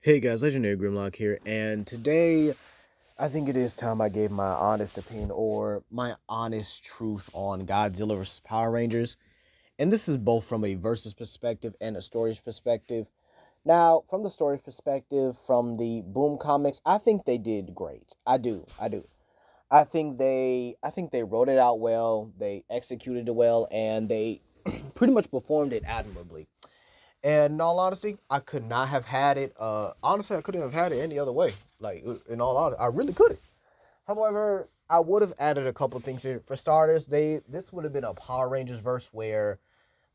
Hey guys, Legendary Grimlock here, and today I think it is time I gave my honest opinion or my honest truth on Godzilla vs. Power Rangers. And this is both from a versus perspective and a stories perspective. Now, from the story perspective, from the Boom comics, I think they did great. I do. I think they wrote it out well, they executed it well, and they pretty much performed it admirably. And in all honesty, I could not have had it. Honestly, I couldn't have had it any other way. Like in all honesty, I really couldn't. However, I would have added a couple things here. For starters, this would have been a Power Rangers verse where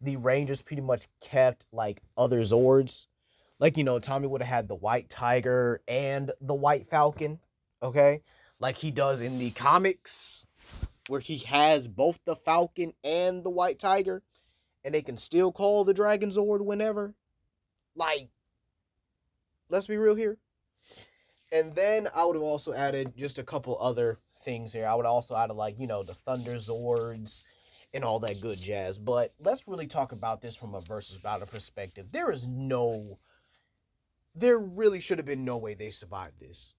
the Rangers pretty much kept like other Zords. Like Tommy would have had the White Tiger and the White Falcon. Okay, like he does in the comics, where he has both the Falcon and the White Tiger, and they can still call the Dragon Zord whenever. Like, let's be real here. And then I would have also added just a couple other things here. I would also add like, the Thunder Zords and all that good jazz. But let's really talk about this from a versus battle perspective. There really should have been no way they survived this.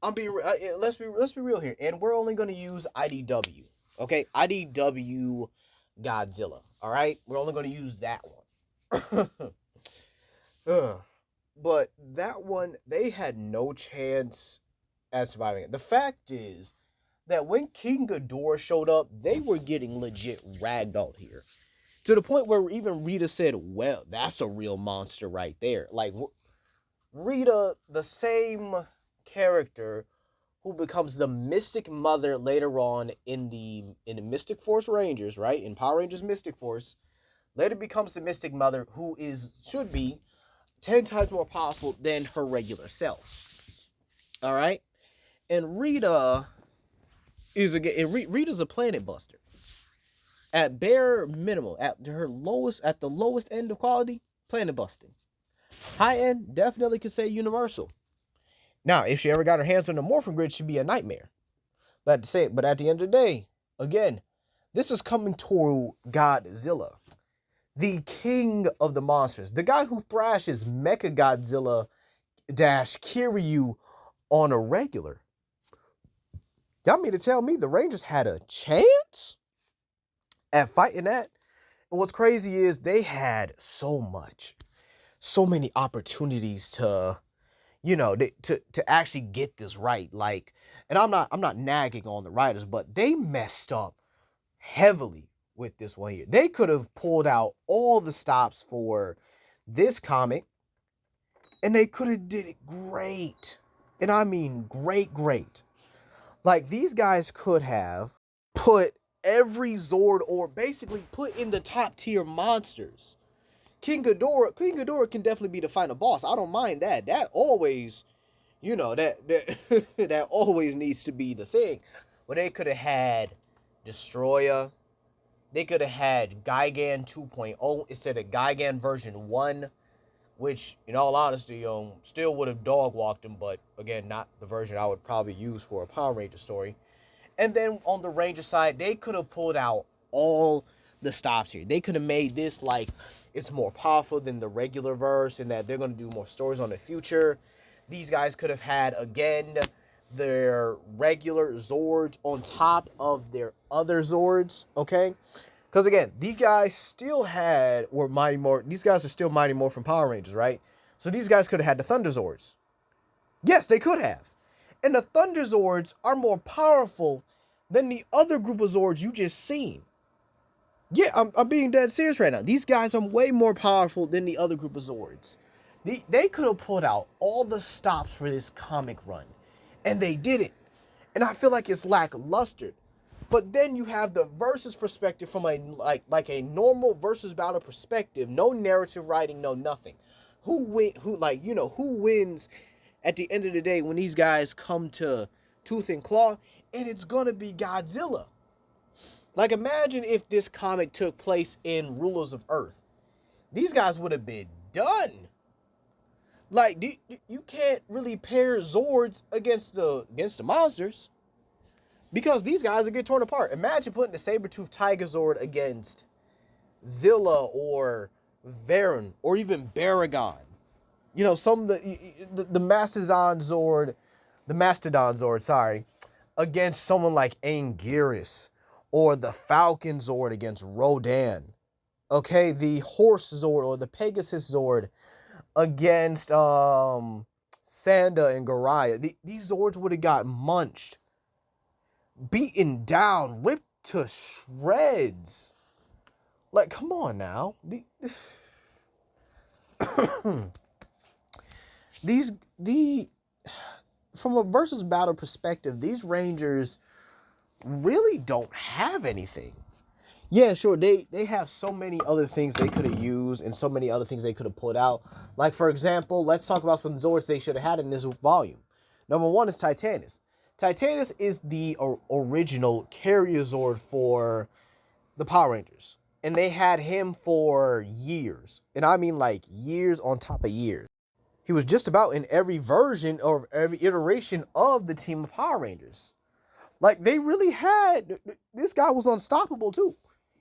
Let's be real here, and we're only going to use IDW, okay? IDW Godzilla, all right? We're only going to use that one. But that one, they had no chance at surviving it. The fact is that when King Ghidorah showed up, they were getting legit ragdolled here. To the point where even Rita said, well, that's a real monster right there. Like, Rita, the same character who becomes the Mystic Mother later on in the Mystic Force Rangers, right? In Power Rangers Mystic Force, later becomes the Mystic Mother, who should be 10 times more powerful than her regular self. All right? And Rita's a planet buster. At bare minimum, at the lowest end of quality, planet busting. High end, definitely could say universal. Now, if she ever got her hands on the Morphin Grid, she'd be a nightmare. But at the end of the day, again, this is coming to Godzilla, the king of the monsters, the guy who thrashes Mecha Godzilla dash Kiryu on a regular. Y'all mean to tell me the Rangers had a chance at fighting that? And what's crazy is they had so many opportunities to to actually get this right. Like, and I'm not nagging on the writers, but they messed up heavily with this one here. They could have pulled out all the stops for this comic, and they could have did it great. And I mean great. Like, these guys could have put every Zord, or basically put in the top tier monsters. King Ghidorah can definitely be the final boss. I don't mind that. That always, that always needs to be the thing. But they could have had Destroyer. They could have had Gigan 2.0 instead of Gigan version 1, which, in all honesty, still would have dog walked him, but again, not the version I would probably use for a Power Ranger story. And then on the Ranger side, they could have pulled out all the stops here. They could have made this like it's more powerful than the regular verse, and that they're going to do more stories on the future. These guys could have had, again, their regular Zords on top of their other Zords, okay? Because again, these guys these guys are still Mighty Morphin Power Rangers, right? So these guys could have had the Thunder Zords. Yes, they could have. And the Thunder Zords are more powerful than the other group of Zords you just seen. Yeah, I'm being dead serious right now. These guys are way more powerful than the other group of Zords. They could have pulled out all the stops for this comic run, and they didn't. And I feel like it's lackluster. But then you have the versus perspective from a like a normal versus battle perspective. No narrative writing, no nothing. Who wins at the end of the day when these guys come to tooth and claw? And it's gonna be Godzilla. Like, imagine if this comic took place in Rulers of Earth. These guys would have been done. Like, you can't really pair Zords against the monsters, because these guys will get torn apart. Imagine putting the Saber-Tooth Tiger Zord against Zilla or Varen or even Baragon. You know, some of the Mastodon Zord, sorry, against someone like Anguirus, or the Falcon Zord against Rodan. Okay, the Horse Zord or the Pegasus Zord against Sanda and Goriah. These Zords would have got munched, beaten down, ripped to shreds. Like, come on now. The from a versus battle perspective, these Rangers really don't have anything. Yeah, sure. They have so many other things they could have used and so many other things they could have put out. Like, for example, let's talk about some Zords they should have had in this volume. Number one is Titanus. Titanus is the original carrier Zord for the Power Rangers. And they had him for years. And I mean like years on top of years. He was just about in every version or every iteration of the team of Power Rangers. Like, they really had, this guy was unstoppable too.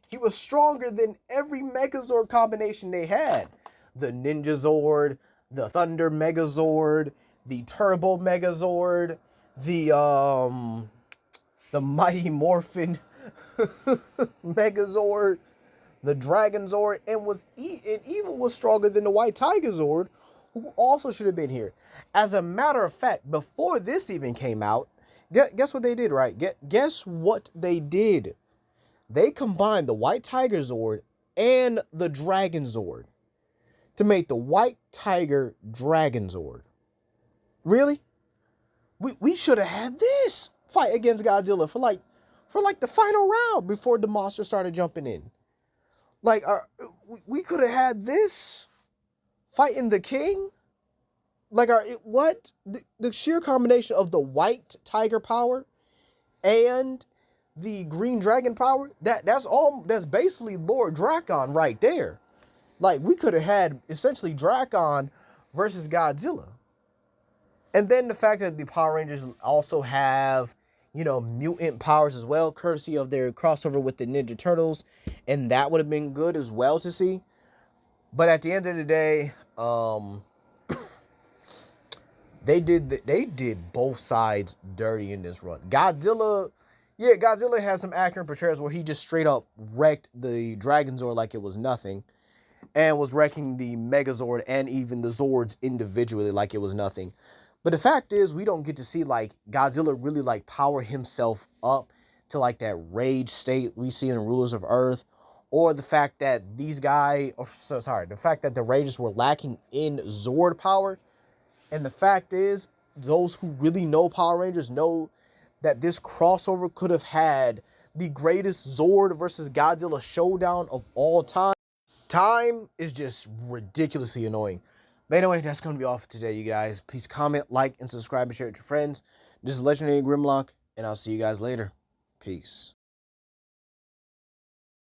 He was stronger than every Megazord combination they had. The Ninja Zord, the Thunder Megazord, the Turbo Megazord, the Mighty Morphin Megazord, the Dragon Zord, and even was stronger than the White Tiger Zord, who also should have been here. As a matter of fact, before this even came out, guess what they did, right? Guess what they did? They combined the White Tiger Zord and the Dragon Zord to make the White Tiger Dragon Zord. Really? We should have had this fight against Godzilla for like the final round before the monster started jumping in. Like, we could have had this fighting the king. Like, what? The sheer combination of the White Tiger power and the Green Dragon power, that's basically Lord Drakon right there. Like, we could have had essentially Drakon versus Godzilla. And then the fact that the Power Rangers also have, you know, mutant powers as well, courtesy of their crossover with the Ninja Turtles, and that would have been good as well to see. But at the end of the day, they did both sides dirty in this run. Godzilla has some accurate portrayals where he just straight up wrecked the Dragon Zord like it was nothing, and was wrecking the Megazord and even the Zords individually like it was nothing. But the fact is, we don't get to see like Godzilla really like power himself up to like that rage state we see in Rulers of Earth, or the fact that the fact that the Rangers were lacking in Zord power. And the fact is, those who really know Power Rangers know that this crossover could have had the greatest Zord versus Godzilla showdown of all time. Time is just ridiculously annoying. But anyway, that's going to be all for today, you guys. Please comment, like, and subscribe and share it with your friends. This is Legendary Grimlock, and I'll see you guys later. Peace.